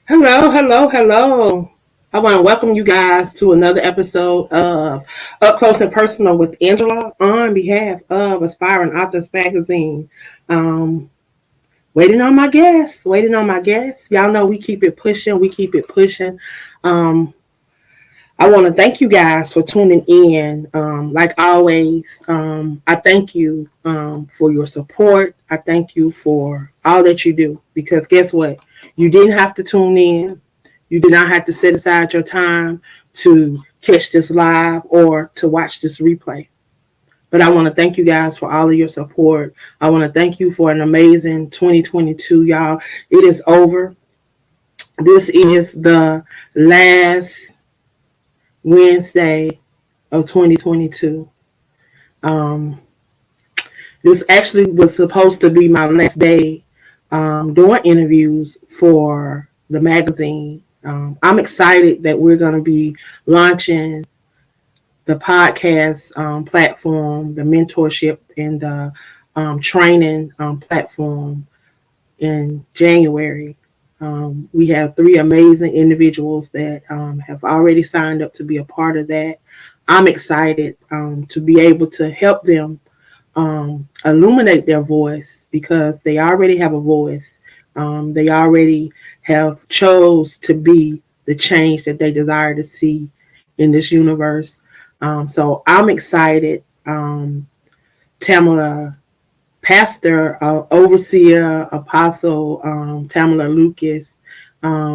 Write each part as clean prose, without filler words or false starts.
Hello, hello, hello. I want to welcome you guys to another episode of Up Close and Personal with Angela on behalf of Aspiring Authors Magazine. Um, waiting on my guests. Y'all know we keep it pushing, we keep it pushing. Um, I want to thank you guys for tuning in. Like always, I thank you for your support. I thank you for all that you do because guess what? You didn't have to tune in. You did not have to set aside your time to catch this live or to watch this replay. But I want to thank you guys for all of your support. I want to thank you for an amazing 2022, y'all. It is over. This is the last Wednesday of 2022. Um, this actually was supposed to be my last day doing interviews for the magazine. I'm excited that we're going to be launching the podcast platform, the mentorship, and the training platform in January. We have 3 amazing individuals that have already signed up to be a part of that. I'm excited to be able to help them illuminate their voice because they already have a voice. They already have chose to be the change that they desire to see in this universe. So I'm excited. Tamala, Pastor, Overseer, Apostle Tamala Lucas,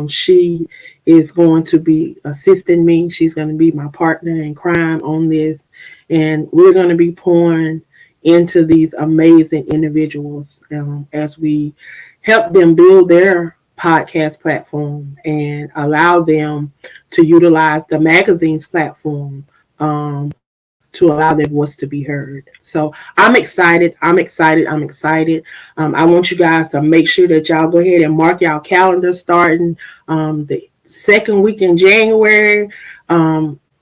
she is going to be assisting me. She's going to be my partner in crime on this. And we're going to be pouring into these amazing individuals as we help them build their podcast platform and allow them to utilize the magazine's platform to allow their voice to be heard. So I'm excited. I want you guys to make sure that y'all go ahead and mark y'all calendar starting the second week in January.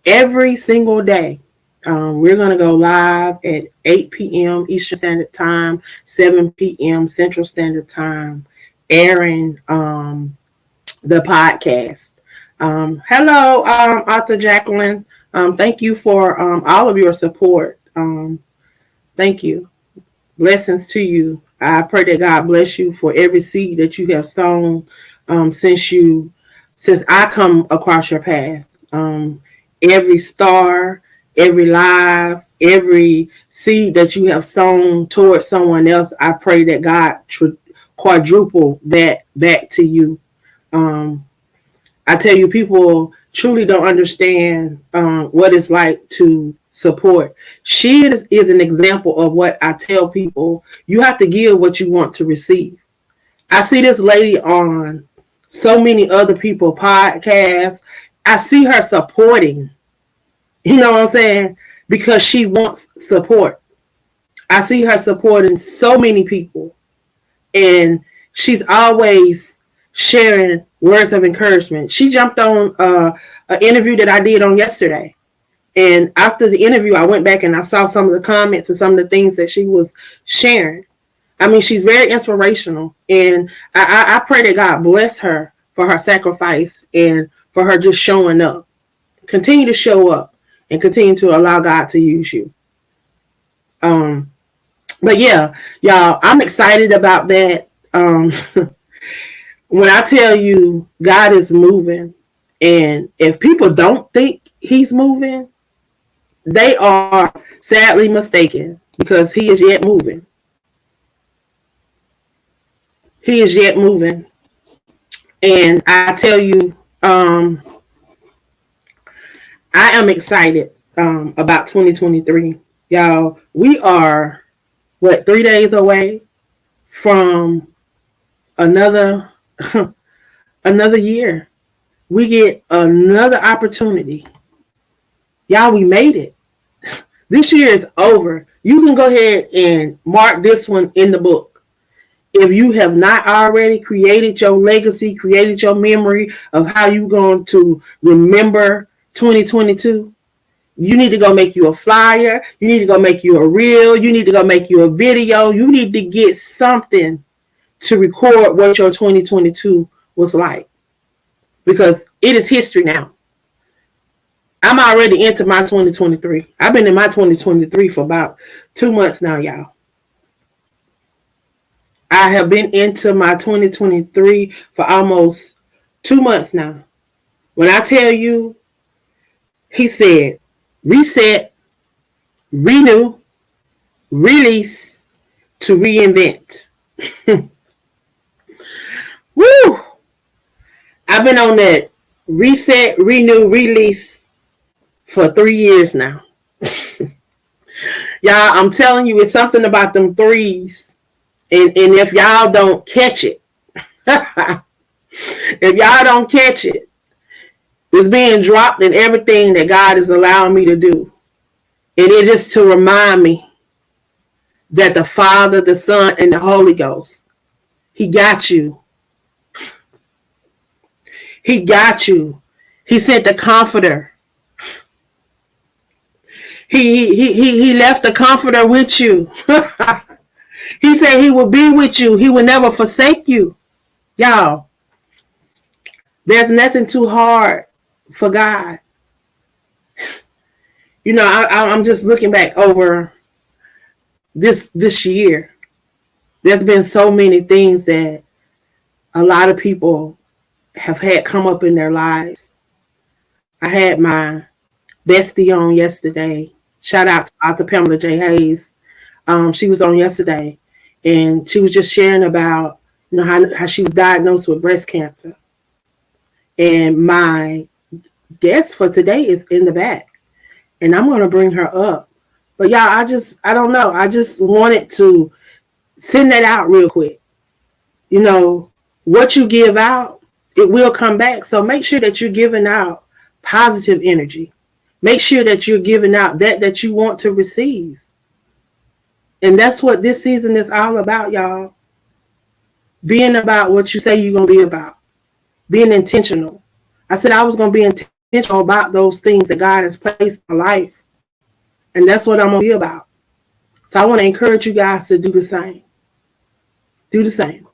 Every single day, we're going to go live at 8 p.m. Eastern Standard Time, 7 p.m. Central Standard Time, airing the podcast. Hello, Author Jacqueline. Thank you for all of your support. Thank you. Blessings to you. I pray that God bless you for every seed that you have sown since I come across your path. Every star, every live, every seed that you have sown towards someone else, I pray that God quadruple that back to you. I tell you, people truly don't understand what it's like to support. She is an example of what I tell people. You have to give what you want to receive. I see this lady on so many other people podcasts. I see her supporting. You know what I'm saying? Because she wants support. I see her supporting so many people. And she's always sharing words of encouragement. She jumped on an interview that I did on yesterday. And after the interview, I went back and I saw some of the comments and some of the things that she was sharing. I mean, she's very inspirational. And I pray that God bless her for her sacrifice and for her just showing up. Continue to show up and continue to allow God to use you. But yeah, y'all, I'm excited about that. When I tell you God is moving, and if people don't think he's moving, they are sadly mistaken because he is yet moving. He is yet moving. And I tell you, I am excited about 2023. Y'all, we are, 3 days away from another year. We get another opportunity. Y'all, we made it. This year is over. You can go ahead and mark this one in the book. If you have not already created your legacy, created your memory of how you're going to remember 2022, you need to go make you a flyer. You need to go make you a reel. You need to go make you a video. You need to get something to record what your 2022 was like. because it is history now. I'm already into my 2023. I've been in my 2023 for about 2 months now, y'all. I have been into my 2023 for almost 2 months now. When I tell you, he said, reset, renew, release, to reinvent. Woo! I've been on that reset, renew, release for 3 years now. Y'all, I'm telling you, it's something about them threes. And if y'all don't catch it, it's being dropped in everything that God is allowing me to do. And it is to remind me that the Father, the Son, and the Holy Ghost, he got you. He got you. He sent the comforter. He left the comforter with you. He said he will be with you. He will never forsake you. Y'all, there's nothing too hard for God. You know, I'm just looking back over this year. There's been so many things that a lot of people have had come up in their lives. I had my bestie on yesterday. Shout out to Dr. Pamela J. Hayes. She was on yesterday, and she was just sharing about, you know, how she was diagnosed with breast cancer. And my guest for today is in the back, and I'm going to bring her up. But y'all, I don't know. I just wanted to send that out real quick. You know, what you give out, it will come back. So make sure that you're giving out positive energy. Make sure that you're giving out that you want to receive. And that's what this season is all about, y'all. Being about what you say you're going to be about. Being intentional. I said I was going to be intentional about those things that God has placed in my life. And that's what I'm going to be about. So I want to encourage you guys to do the same. Do the same.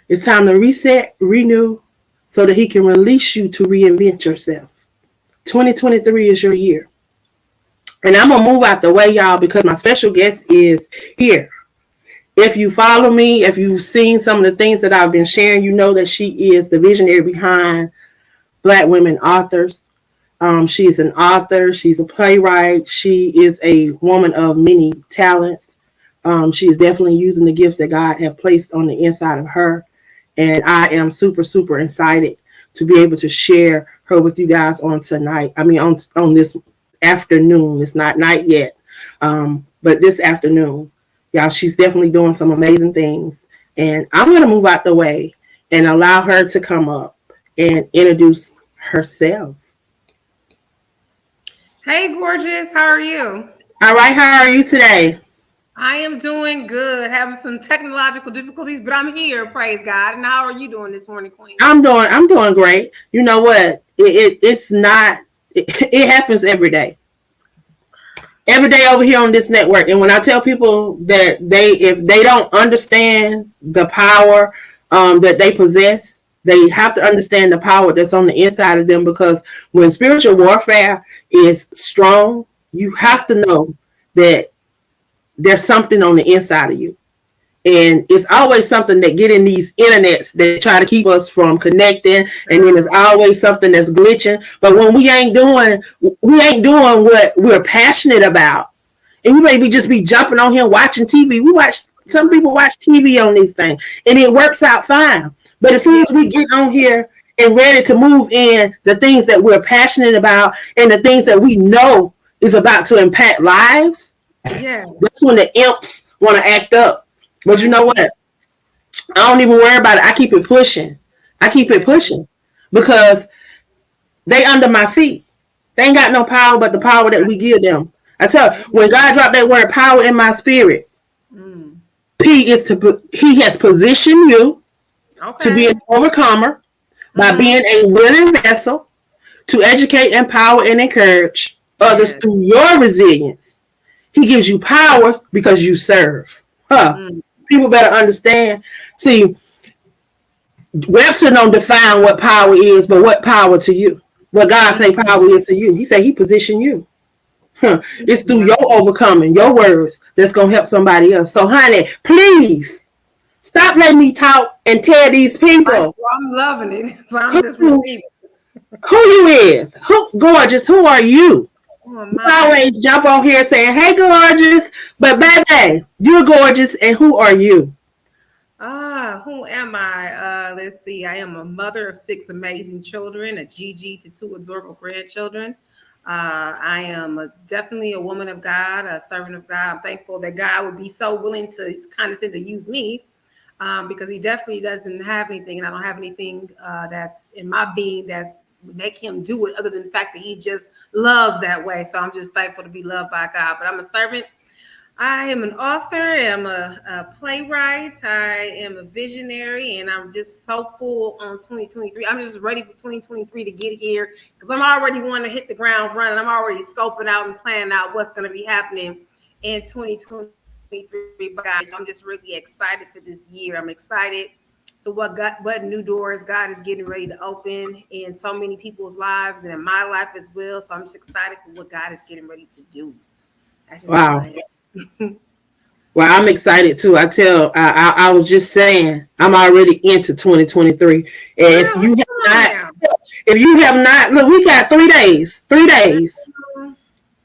It's time to reset, renew, so that he can release you to reinvent yourself. 2023 is your year. And I'm going to move out the way, y'all, because my special guest is here. If you follow me, if you've seen some of the things that I've been sharing, you know that she is the visionary behind Black Women Authors. She's an author. She's a playwright. She is a woman of many talents. She is definitely using the gifts that God has placed on the inside of her. And I am super, super excited to be able to share her with you guys on tonight. I mean, on this afternoon. It's not night yet, but this afternoon. Y'all, she's definitely doing some amazing things. And I'm going to move out the way and allow her to come up and introduce herself. Hey, gorgeous. How are you? All right. How are you today? I am doing good. Having some technological difficulties, but I'm here. Praise God. And how are you doing this morning, Queen? I'm doing great. You know what? It happens every day. Every day over here on this network. And when I tell people that if they don't understand the power that they possess, they have to understand the power that's on the inside of them, because when spiritual warfare is strong, you have to know that there's something on the inside of you. And it's always something that get in these internets that try to keep us from connecting. And then there's always something that's glitching. But when we ain't doing what we're passionate about, and you maybe just be jumping on here watching TV. Some people watch TV on these things, and it works out fine. But as soon as we get on here and ready to move in the things that we're passionate about and the things that we know is about to impact lives, that's when the imps want to act up. But you know what? I don't even worry about it. I keep it pushing. Because they under my feet. They ain't got no power but the power that we give them. I tell you, when God dropped that word power in my spirit, He has positioned you to be an overcomer by being a willing vessel to educate, empower, and encourage others through your resilience. He gives you power because you serve. People better understand. See, Webster don't define what power is, but what power to you? What God say power is to you? He said He positioned you. It's through your overcoming, your words, that's gonna help somebody else. So, honey, please stop letting me talk and tell these people. I'm loving it. So I'm just who, receiving. who you is. Who gorgeous? Who are you? You always jump on here saying, "Hey, gorgeous," but baby, you're gorgeous, and who are you? Who am I? Let's see. I am a mother of 6 amazing children, a Gigi to 2 adorable grandchildren. I am definitely a woman of God, a servant of God. I'm thankful that God would be so willing to condescend to use me, because He definitely doesn't have anything, and I don't have anything that's in my being that would make Him do it, other than the fact that He just loves that way. So I'm just thankful to be loved by God. But I'm a servant. I am an author. I'm a playwright. I am a visionary, and I'm just so full on 2023. I'm just ready for 2023 to get here, because I'm already wanting to hit the ground running. I'm already scoping out and planning out what's going to be happening in 2023. Guys, I'm just really excited for this year. I'm excited to what new doors God is getting ready to open in so many people's lives and in my life as well. So I'm just excited for what God is getting ready to do. That's just Wow. Well, I'm excited too. I was just saying, I'm already into 2023. And if you have not, look, we got 3 days, 3 days.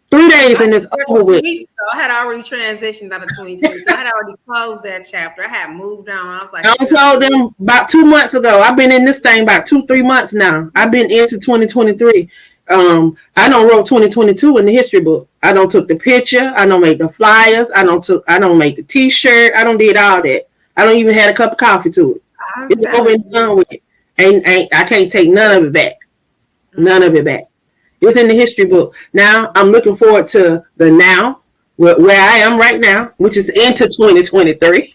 3 days and it's over with. I had already transitioned out of 2022. I had already closed that chapter. I had moved on. I was like, I told them about 2 months ago. I've been in this thing about 2-3 months now. I've been into 2023. I don't wrote 2022 in the history book. I don't took the picture. I don't make the flyers. I don't make the T-shirt. I don't did all that. I don't even had a cup of coffee to it. It's over and done with it. I can't take none of it back. None of it back. It's in the history book. Now I'm looking forward to the now, where I am right now, which is into 2023.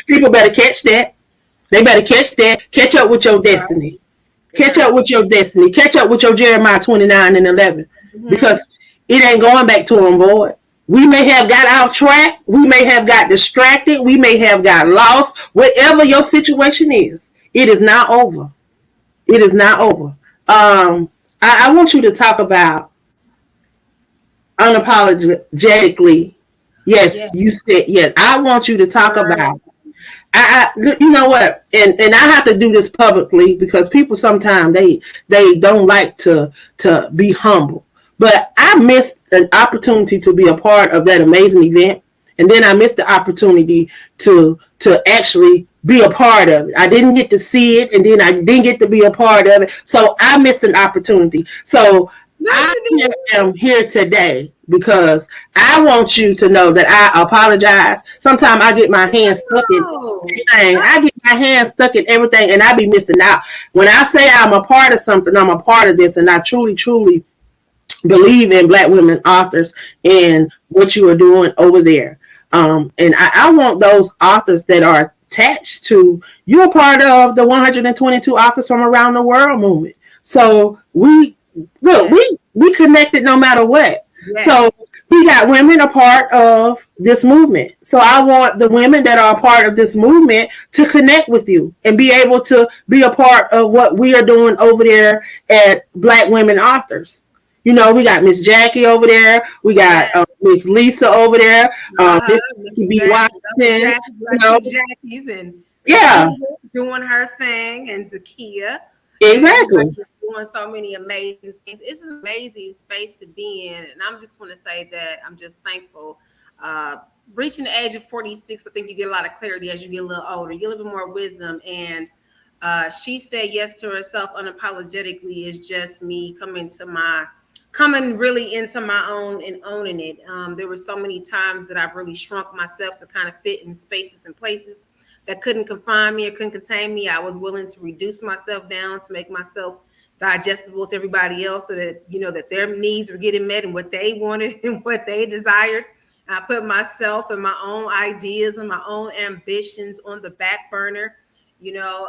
People better catch that. They better catch that. Catch up with your destiny. Catch up with your destiny. Catch up with your Jeremiah 29:11. Because it ain't going back to them, void. We may have got off track. We may have got distracted. We may have got lost. Whatever your situation is, it is not over. It is not over. I want you to talk about unapologetically. Yes, you said yes. I want you to talk about. You know what, and I have to do this publicly because people sometimes they don't like to be humble. But I missed an opportunity to be a part of that amazing event, and then I missed the opportunity to actually be a part of it. I didn't get to see it, and then I didn't get to be a part of it. So I missed an opportunity. So I am here today because I want you to know that I apologize. Sometimes I get my hands stuck in everything. I get my hands stuck in everything, and I be missing out. When I say I'm a part of something, I'm a part of this, and I truly, truly believe in Black women authors and what you are doing over there. And I want those authors that are attached to, you're part of the 122 authors from around the world movement. So we connected no matter what. Yes. So we got women a part of this movement. So I want the women that are a part of this movement to connect with you and be able to be a part of what we are doing over there at Black Women Authors. You know, we got Miss Jackie over there. We got Miss Lisa over there. Miss B. Watson. Jackie's and doing her thing, and Zakia. Exactly. Doing so many amazing things. It's an amazing space to be in, and I'm just want to say that I'm just thankful. Reaching the age of 46, I think you get a lot of clarity as you get a little older. You get a little bit more wisdom, and she said yes to herself unapologetically. Is just me coming really into my own and owning it. There were so many times that I've really shrunk myself to kind of fit in spaces and places that couldn't confine me or couldn't contain me. I was willing to reduce myself down to make myself digestible to everybody else, so that, you know, that their needs were getting met and what they wanted and what they desired. I put myself and my own ideas and my own ambitions on the back burner, you know,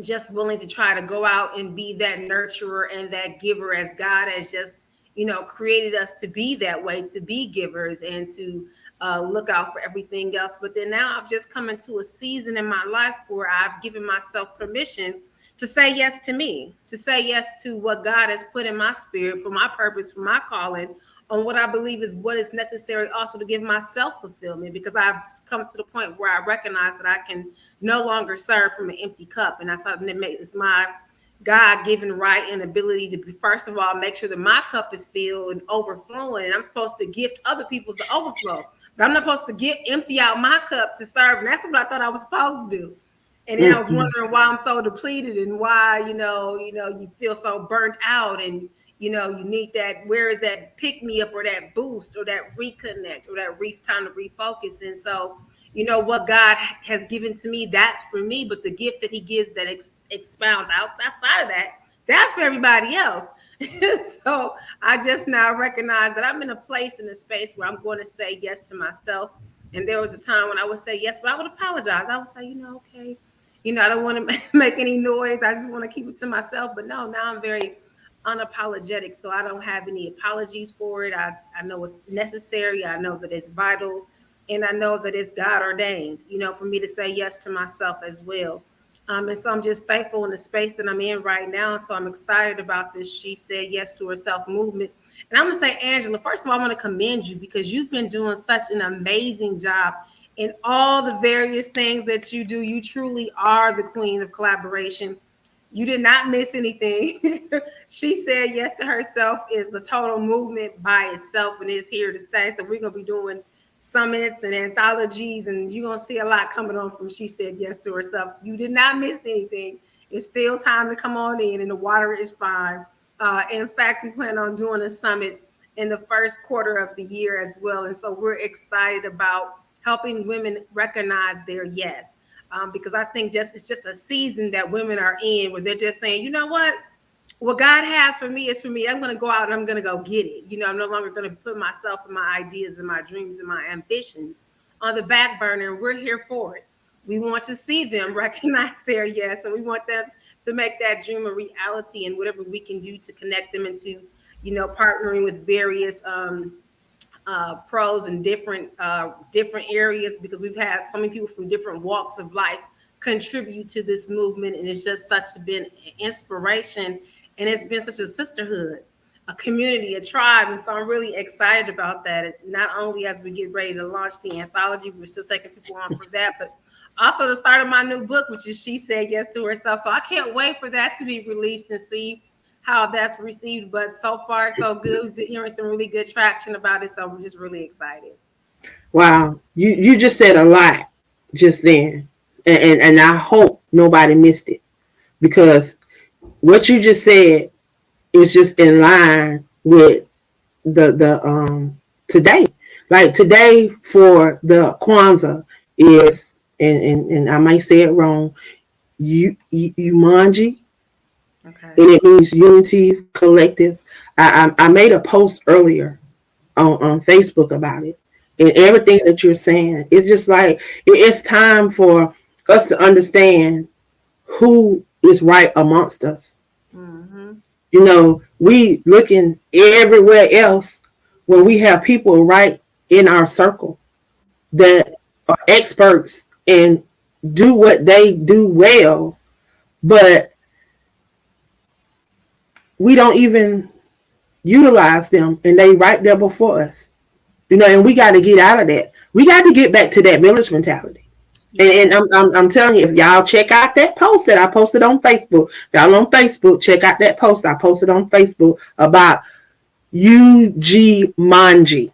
just willing to try to go out and be that nurturer and that giver, as God has just, you know, created us to be that way, to be givers and to look out for everything else. But then now I've just come into a season in my life where I've given myself permission to say yes to me, to say yes to what God has put in my spirit for my purpose, for my calling, on what I believe is what is necessary also to give myself fulfillment, because I've come to the point where I recognize that I can no longer serve from an empty cup. And that's something that makes my God-given right and ability to be, first of all, make sure that my cup is filled and overflowing. And I'm supposed to gift other people's the overflow. But I'm not supposed to get empty out my cup to serve. And that's what I thought I was supposed to do. And then I was wondering why I'm so depleted and why, you feel so burnt out, and, you need that, where is that pick me up or that boost or that reconnect or that time to refocus. And so, what God has given to me, that's for me. But the gift that he gives that expounds outside of that, that's for everybody else. So I just now recognize that I'm in a place, in a space where I'm going to say yes to myself. And there was a time when I would say yes, but I would apologize. I would say, okay, I don't want to make any noise. I just want to keep it to myself. But no, now I'm very unapologetic. So I don't have any apologies for it. I know it's necessary. I know that it's vital. And I know that it's God ordained, for me to say yes to myself as well. And so I'm just thankful in the space that I'm in right now. So I'm excited about this She Said Yes to Herself movement. And I'm going to say, Angela, first of all, I want to commend you, because you've been doing such an amazing job in all the various things that you do. You truly are the queen of collaboration. You did not miss anything. She Said Yes to Herself is a total movement by itself, and it's here to stay. So we're going to be doing summits and anthologies, and you're going to see a lot coming on from She Said Yes to Herself. So you did not miss anything. It's still time to come on in, and the water is fine. In fact, we plan on doing a summit in the first quarter of the year as well. And so we're excited about helping women recognize their yes. Because I think it's just a season that women are in where they're just saying, you know what God has for me is for me. I'm going to go out and I'm going to go get it. I'm no longer going to put myself and my ideas and my dreams and my ambitions on the back burner. We're here for it. We want to see them recognize their yes, and we want them to make that dream a reality, and whatever we can do to connect them into, partnering with various pros in different areas, because we've had so many people from different walks of life contribute to this movement, and it's just been inspiration, and it's been such a sisterhood, a community, a tribe. And so I'm really excited about that. Not only as we get ready to launch the anthology, we're still taking people on for that, but also the start of my new book, which is She Said Yes to Herself. So I can't wait for that to be released and see how that's received. But so far, so good. We've been hearing some really good traction about it. So we're just really excited. Wow. You just said a lot just then. And I hope nobody missed it, because what you just said is just in line with the today. Like today for the Kwanzaa is, and I might say it wrong, Umanji. Okay. And it means unity, collective. I made a post earlier on Facebook about it, and everything that you're saying, it's just like it's time for us to understand who is right amongst us. Mm-hmm. We looking everywhere else when we have people right in our circle that are experts and do what they do well, but we don't even utilize them, and they right there before us. And we got to get out of that. We got to get back to that village mentality. And I'm telling you, if y'all check out that post that I posted on Facebook, y'all on Facebook, check out that post I posted on Facebook about UG Manji.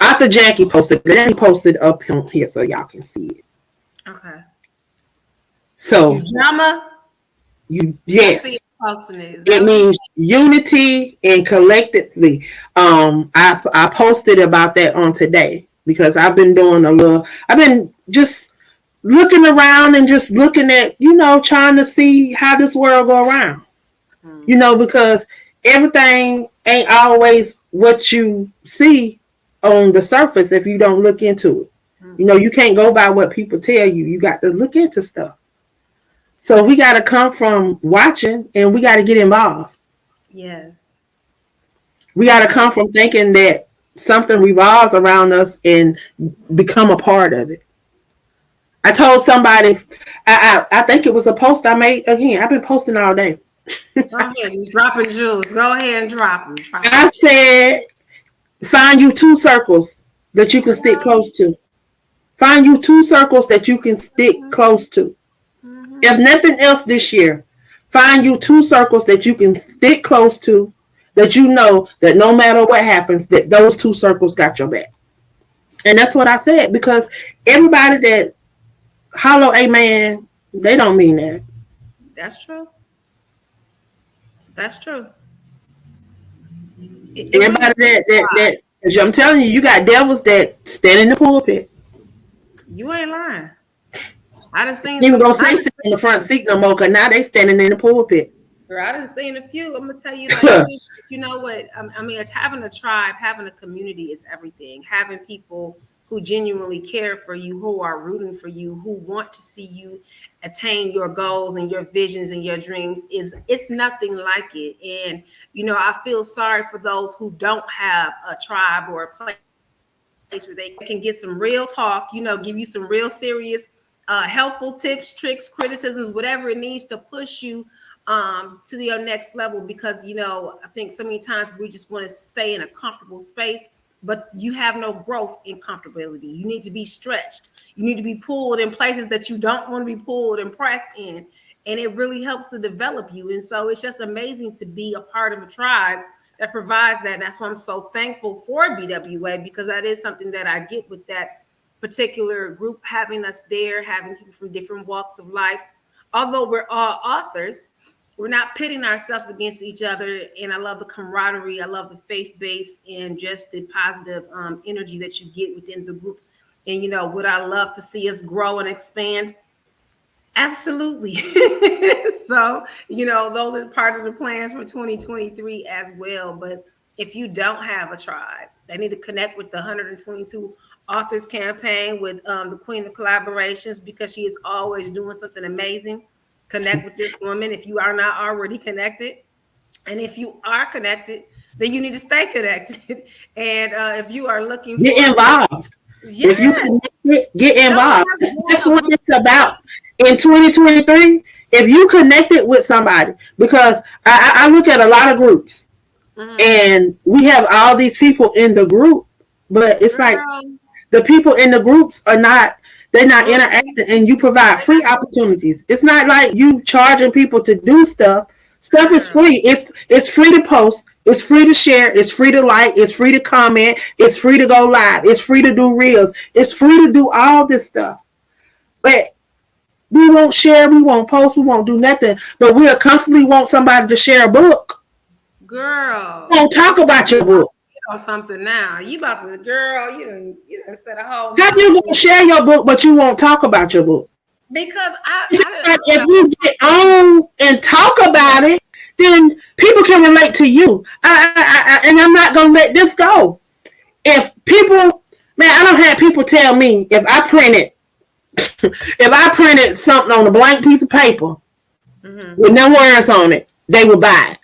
After Jackie posted, then he posted up here so y'all can see it. Okay. So yes. It means unity and collectively. I posted about that on today, because I've been just looking around and just looking at, trying to see how this world go around. Because everything ain't always what you see on the surface if you don't look into it. You can't go by what people tell you. You got to look into stuff. So we got to come from watching, and we got to get involved. Yes. We got to come from thinking that something revolves around us and become a part of it. I told somebody, I think it was a post I made. Again, I've been posting all day. Go ahead, just dropping jewels. Go ahead and drop them. I said, find you 2 circles that you can stick close to. Find you 2 circles that you can stick close to. Mm-hmm. If nothing else this year, find you 2 circles that you can stick close to, that you know that no matter what happens, that those 2 circles got your back. And that's what I said, because everybody that hollow amen, they don't mean that. That's true. That's true. Everybody that I'm telling you, you got devils that stand in the pulpit. You ain't lying. I done seen. Even gonna say sit in the front seat no more, cause now they standing in the pulpit. Girl, I done seen a few. I'm gonna tell you, like, you know what? I mean, it's having a tribe, having a community is everything. Having people who genuinely care for you, who are rooting for you, who want to see you attain your goals and your visions and your dreams it's nothing like it. And you know, I feel sorry for those who don't have a tribe or a place where they can get some real talk, you know, give you some real serious helpful tips, tricks, criticisms, whatever it needs to push you to your next level. Because, you know, I think so many times we just want to stay in a comfortable space, but you have no growth in comfortability. You need to be stretched. You need to be pulled in places that you don't want to be pulled and pressed in. And it really helps to develop you. And so it's just amazing to be a part of a tribe that provides that. And that's why I'm so thankful for BWA, because that is something that I get with that particular group, having us there, having people from different walks of life. Although we're all authors, we're not pitting ourselves against each other. And I love the camaraderie. I love the faith base and just the positive energy that you get within the group. And, you know, would I love to see us grow and expand? Absolutely. So, you know, those are part of the plans for 2023 as well. But if you don't have a tribe, they need to connect with the 122 authors campaign with the Queen of Collaborations, because she is always doing something amazing. Connect with this woman if you are not already connected. And if you are connected, then you need to stay connected. And if you are looking get for involved. Yes. If you connect, get involved. That's what it's about in 2023. If you connected with somebody, because I look at a lot of groups, and we have all these people in the group, but it's like the people in the groups are not, they're not interacting, and you provide free opportunities. It's not like you charging people to do stuff. Stuff is free. It's free to post. It's free to share. It's free to like. It's free to comment. It's free to go live. It's free to do reels. It's free to do all this stuff. But we won't share. We won't post. We won't do nothing. But we'll constantly want somebody to share a book. Girl, We won't talk about your book. You know something now. You about to, girl, you done said a whole. How you gonna share your book, but you won't talk about your book? Because if you get on and talk about it, then people can relate to you. And I'm not gonna let this go. If people, man, I don't have people tell me if I printed something on a blank piece of paper with no words on it, they would buy it.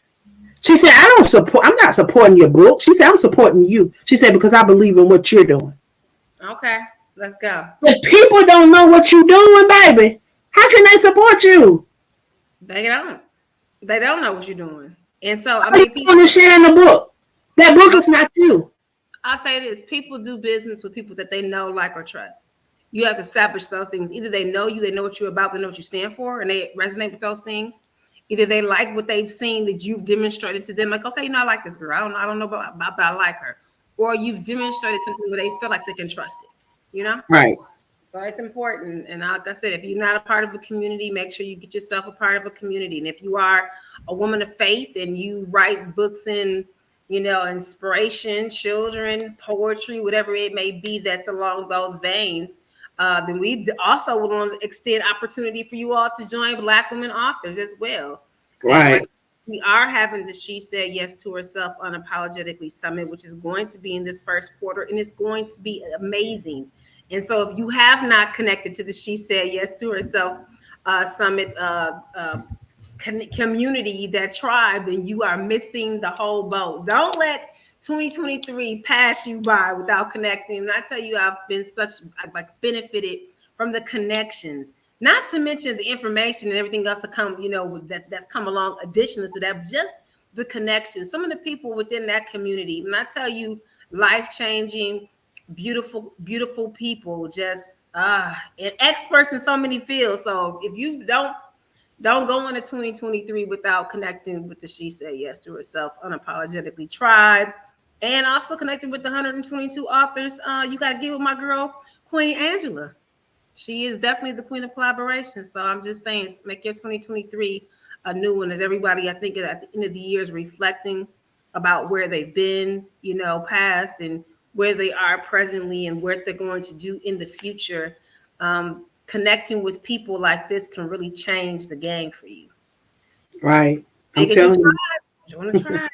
She said, I'm not supporting your book. She said, I'm supporting you. She said, because I believe in what you're doing. Okay, let's go. If people don't know what you're doing, baby, how can they support you? They don't. They don't know what you're doing. And so, I mean, people are sharing the book. That book is not you. I'll say this. People do business with people that they know, like, or trust. You have to establish those things. Either they know you, they know what you're about, they know what you stand for, and they resonate with those things. Either they like what they've seen that you've demonstrated to them, like, okay, you know, I like this girl. I don't know about but I like her. Or you've demonstrated something where they feel like they can trust it, you know? Right. So it's important. And like I said, if you're not a part of a community, make sure you get yourself a part of a community. And if you are a woman of faith and you write books in, you know, inspiration, children, poetry, whatever it may be that's along those veins, then we also would want to extend opportunity for you all to join Black women authors as well. Right. We are having the She Said Yes to Herself Unapologetically Summit, which is going to be in this first quarter, and it's going to be amazing. And so if you have not connected to the She Said Yes to Herself Summit community, that tribe, then you are missing the whole boat. Don't let 2023 pass you by without connecting. And I tell you, I've been benefited from the connections. Not to mention the information and everything else that come, that's come along additional to that. Just the connections. Some of the people within that community. And I tell you, life-changing, beautiful, beautiful people. Just and experts in so many fields. So if you don't go into 2023 without connecting with the She Said Yes to Herself Unapologetically Tribe, and also connecting with the 122 authors. You got to get with my girl, Queen Angela. She is definitely the queen of collaboration. So I'm just saying, make your 2023 a new one. As everybody, I think at the end of the year is reflecting about where they've been, past, and where they are presently, and what they're going to do in the future. Connecting with people like this can really change the game for you. Right. I'm telling you. Join the tribe.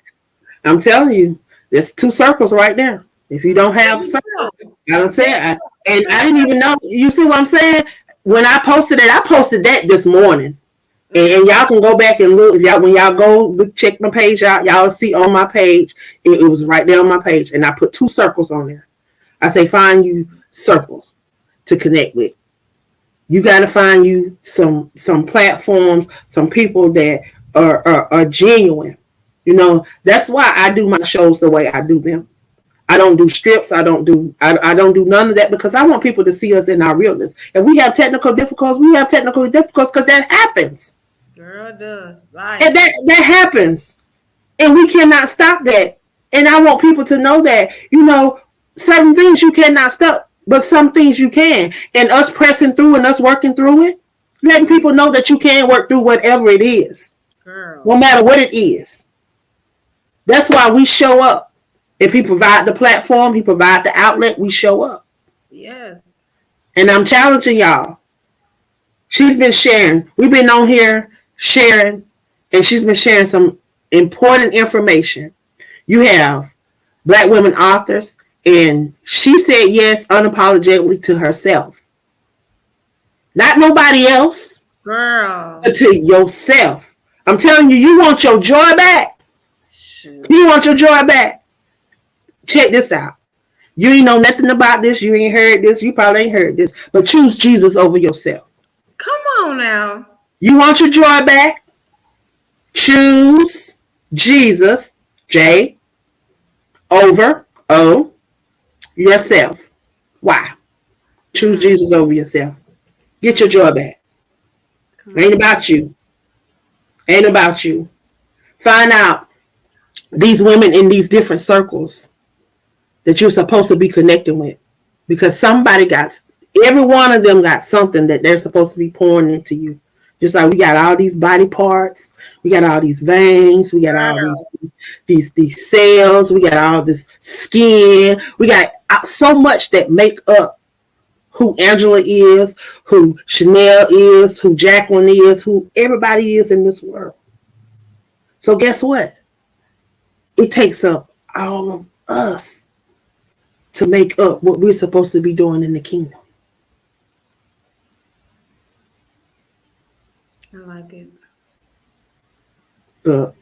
I'm telling you, there's 2 circles right there. If you don't have circles, I don't say it. And I didn't even know. You see what I'm saying? When I posted it, I posted that this morning. And y'all can go back and look. When y'all go check my page out, y'all see on my page, it was right there on my page. And I put 2 circles on there. I say, find you circles to connect with. You got to find you some platforms, some people that are genuine. That's why I do my shows the way I do them. I don't do strips. I don't do none of that, because I want people to see us in our realness. If we have technical difficulties, we have technical difficulties, because that happens. Girl, it does. Right. And that happens. And we cannot stop that. And I want people to know that, certain things you cannot stop, but some things you can. And us pressing through and us working through it, letting people know that you can work through whatever it is. Girl. No matter what it is. That's why we show up. If he provide the platform, he provide the outlet, we show up. Yes. And I'm challenging y'all. She's been sharing. We've been on here sharing, and she's been sharing some important information. You have Black women authors, and she said yes unapologetically to herself. Not nobody else. Girl. But to yourself. I'm telling you, you want your joy back. Shoot. You want your joy back. Check this out. You ain't know nothing about this. You ain't heard this. You probably ain't heard this. But choose Jesus over yourself. Come on now. You want your joy back? Choose Jesus, J, over O, yourself. Why? Choose Jesus over yourself. Get your joy back. Ain't about you. Ain't about you. Find out these women in these different circles that you're supposed to be connecting with, because every one of them got something that they're supposed to be pouring into you. Just like we got all these body parts, we got all these veins, we got all these cells, we got all this skin, we got so much that make up who Angela is, who Chanelle is, who Jacqueline is, who everybody is in this world. So guess what? It takes up all of us to make up what we're supposed to be doing in the kingdom. I like it. But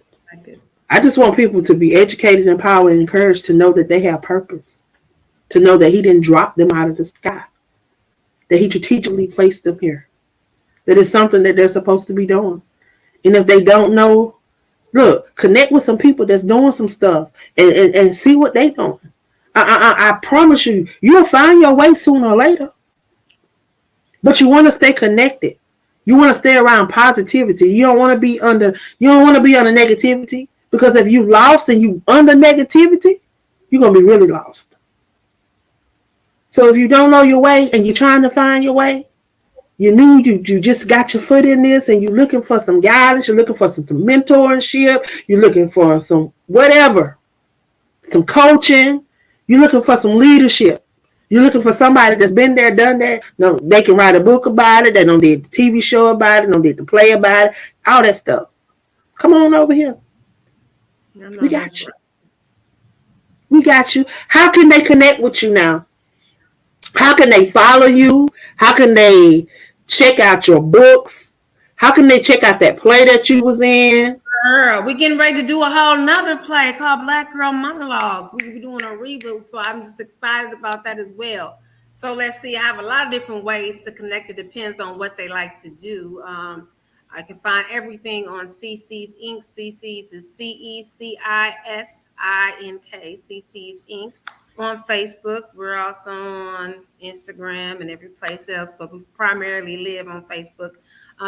I just want people to be educated, empowered, and encouraged to know that they have purpose. To know that he didn't drop them out of the sky. That he strategically placed them here. That it's something that they're supposed to be doing. And if they don't know, look, connect with some people that's doing some stuff and see what they're doing. I promise you, you'll find your way sooner or later. But you want to stay connected. You want to stay around positivity. You don't want to be under negativity, because if you lost and you under negativity, you're going to be really lost. So if you don't know your way and you're trying to find your way, you just got your foot in this and you're looking for some guidance, you're looking for some mentorship, you're looking for some whatever, some coaching, you're looking for some leadership. You're looking for somebody that's been there, done that. No, they can write a book about it. They don't did the TV show about it. Don't did the play about it. All that stuff. Come on over here. We got you. Right. We got you. How can they connect with you now? How can they follow you? How can they check out your books? How can they check out that play that you was in? Girl, we're getting ready to do a whole nother play called Black Girl Monologues. We're doing a reboot, so I'm just excited about that as well. So let's see. I have a lot of different ways to connect. It depends on what they like to do. I can find everything on CC's Inc. CC's is CECISINK. CC's Inc. On Facebook. We're also on Instagram and every place else, but we primarily live on Facebook.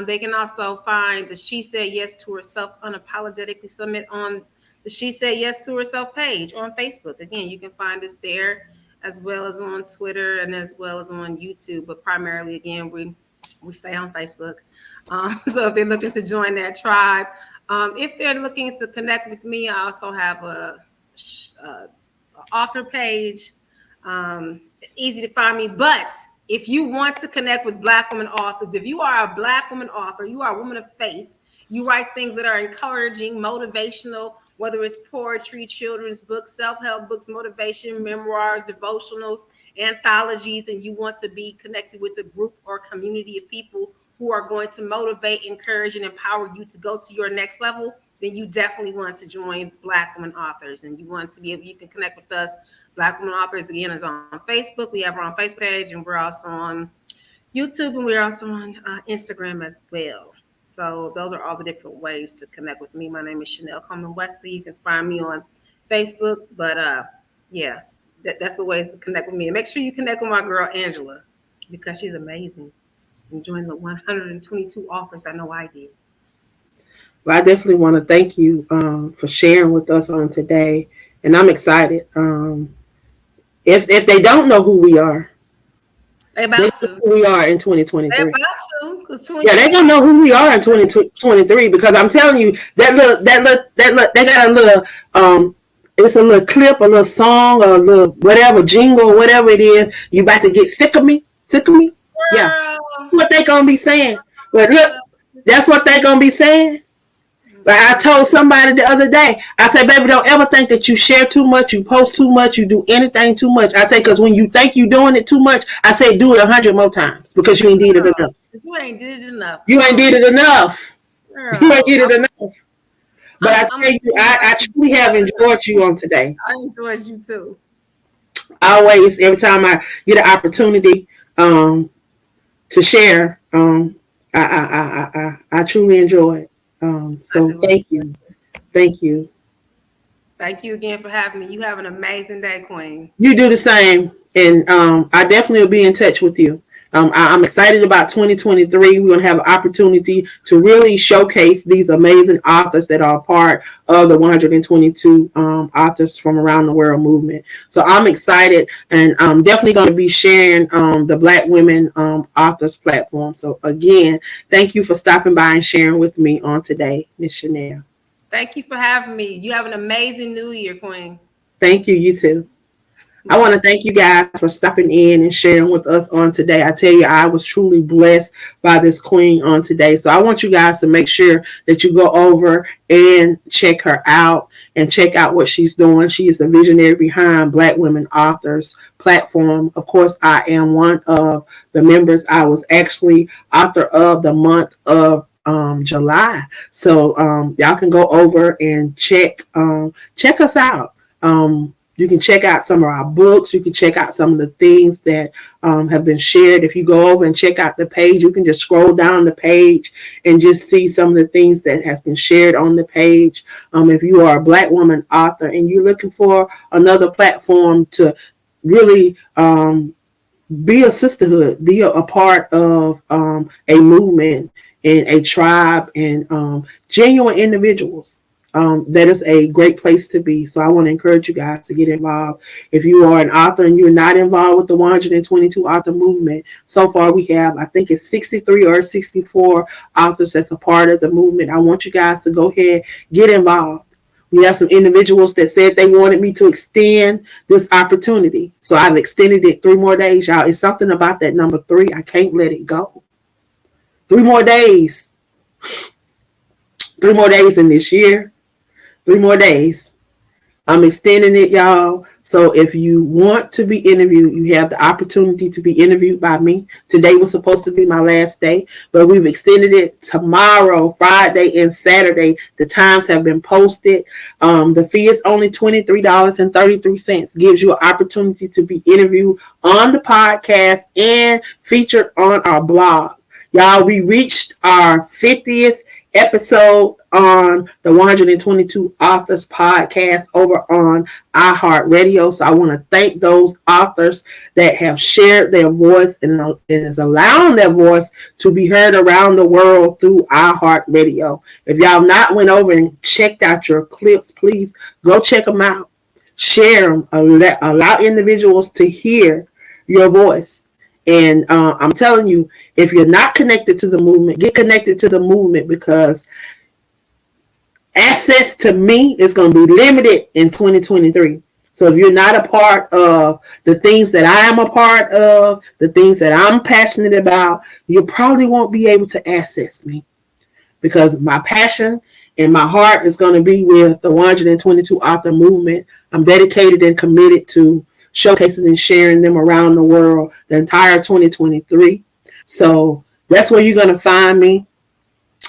They can also find the She Said Yes to Herself Unapologetically Summit on the She Said Yes to Herself page on Facebook. Again, you can find us there as well as on Twitter and as well as on YouTube. But primarily, again, we stay on Facebook. So if they're looking to join that tribe, if they're looking to connect with me, I also have a author page. It's easy to find me, but if you want to connect with Black women authors, if you are a Black woman author, you are a woman of faith, you write things that are encouraging, motivational, whether it's poetry, children's books, self-help books, motivation, memoirs, devotionals, anthologies, and you want to be connected with a group or community of people who are going to motivate, encourage, and empower you to go to your next level, then you definitely want to join Black women authors. And you want to be able, you can connect with us. Black women authors, again, is on Facebook. We have our own Facebook page, and we're also on YouTube, and we're also on Instagram as well. So those are all the different ways to connect with me. My name is Chanelle Wesley. You can find me on Facebook, but yeah, that's the ways to connect with me. And make sure you connect with my girl Angela, because she's amazing. And join the 122 authors. I know I did. Well, I definitely want to thank you for sharing with us on today, and I'm excited. If they don't know who we are, they about to. Who we are in 2023. They about to, because they're gonna know who we are in 2023. Because I'm telling you, they got a little it's a little clip, a little song, or a little whatever jingle, whatever it is. You about to get sick of me? Girl. Yeah, that's what they gonna be saying. But look, that's what they gonna be saying. But I told somebody the other day, I said, baby, don't ever think that you share too much, you post too much, you do anything too much. I say, because when you think you're doing it too much, I say do it 100 more times, because you ain't did it enough. You ain't did it enough. You ain't did it enough. Girl. You ain't did it enough. But I tell you, I truly have enjoyed you on today. I enjoyed you too. Always, every time I get an opportunity to share, I truly enjoy it. So thank you. Thank you. Thank you again for having me. You have an amazing day, Queen. You do the same. And I definitely will be in touch with you. I'm excited about 2023. We're going to have an opportunity to really showcase these amazing authors that are a part of the 122 authors from around the world movement. So I'm excited, and I'm definitely going to be sharing the Black Women Authors platform. So again, thank you for stopping by and sharing with me on today, Ms. Chanelle. Thank you for having me. You have an amazing new year, Queen. Thank you. You too. I want to thank you guys for stopping in and sharing with us on today. I tell you, I was truly blessed by this queen on today. So I want you guys to make sure that you go over and check her out and check out what she's doing. She is the visionary behind Black Women Authors platform. Of course, I am one of the members. I was actually author of the month of July. So y'all can go over and check us out. You can check out some of our books. You can check out some of the things that have been shared. If you go over and check out the page, you can just scroll down the page and just see some of the things that has been shared on the page. If you are a Black woman author and you're looking for another platform to really be a sisterhood, be a part of a movement and a tribe and genuine individuals, that is a great place to be. So I want to encourage you guys to get involved. If you are an author and you're not involved with the 122 author movement, so far we have, I think it's 63 or 64 authors that's a part of the movement. I want you guys to go ahead, get involved. We have some individuals that said they wanted me to extend this opportunity. So I've extended it 3 more days, y'all. It's something about that number 3. I can't let it go. 3 more days. 3 more days in this year. 3 more days. I'm extending it, y'all. So if you want to be interviewed, you have the opportunity to be interviewed by me. Today was supposed to be my last day, but we've extended it tomorrow, Friday, and Saturday. The times have been posted. The fee is only $23.33. Gives you an opportunity to be interviewed on the podcast and featured on our blog. Y'all, we reached our 50th episode on the 122 Authors podcast over on iHeartRadio. So I want to thank those authors that have shared their voice and is allowing their voice to be heard around the world through iHeartRadio. If y'all not went over and checked out your clips, please go check them out. Share them. Allow individuals to hear your voice. And I'm telling you, if you're not connected to the movement, get connected to the movement, because access to me is going to be limited in 2023. So if you're not a part of the things that I am a part of, the things that I'm passionate about, you probably won't be able to access me, because my passion and my heart is going to be with the 122 author movement. I'm dedicated and committed to showcasing and sharing them around the world the entire 2023. So that's where you're going to find me.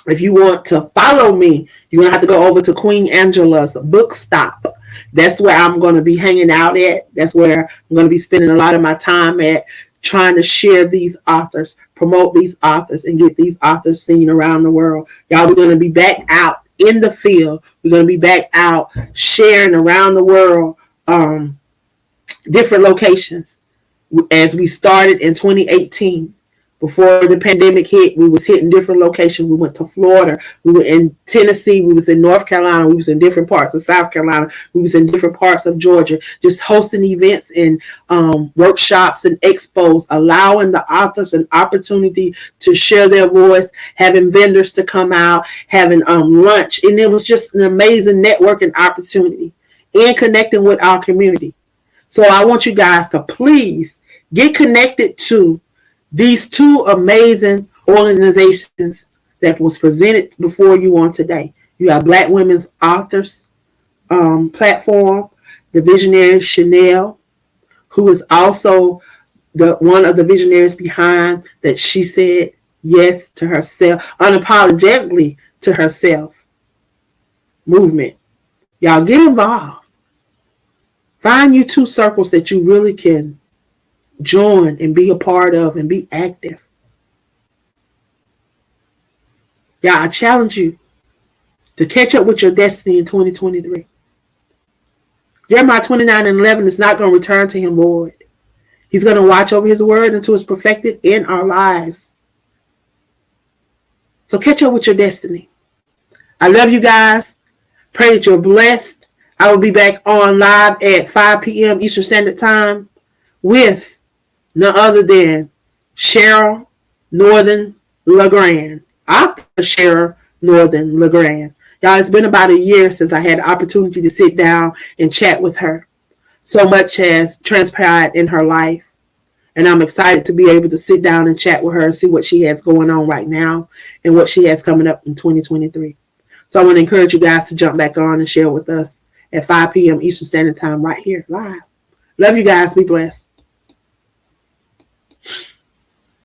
If you want to follow me, you're going to have to go over to Queen Angela's Book Stop. That's where I'm going to be hanging out at. That's where I'm going to be spending a lot of my time at, trying to share these authors, promote these authors, and get these authors seen around the world. Y'all, we're going to be back out in the field. We're going to be back out sharing around the world, different locations. As we started in 2018, before the pandemic hit, we was hitting different locations. We went to Florida, we were in Tennessee, we was in North Carolina, we was in different parts of South Carolina, we was in different parts of Georgia, just hosting events and workshops and expos, allowing the authors an opportunity to share their voice, having vendors to come out, having lunch. And it was just an amazing networking opportunity and connecting with our community. So I want you guys to please get connected to these two amazing organizations that was presented before you on today. You have Black Women's Authors platform, the visionary Chanelle, who is also one of the visionaries behind that she said yes to herself, unapologetically to herself movement. Y'all get involved. Find you two circles that you really can join and be a part of and be active. Yeah, I challenge you to catch up with your destiny in 2023. Jeremiah 29:11 is not going to return to him void. He's going to watch over his word until it's perfected in our lives. So catch up with your destiny. I love you guys. Pray that you're blessed. I will be back on live at 5 p.m. Eastern Standard Time with none other than Cheryl Northern LeGrand, author Cheryl Northern LeGrand. Y'all, it's been about a year since I had the opportunity to sit down and chat with her. So much has transpired in her life, and I'm excited to be able to sit down and chat with her and see what she has going on right now and what she has coming up in 2023. So I want to encourage you guys to jump back on and share with us at 5 p.m. Eastern Standard Time right here live. Love you guys. Be blessed.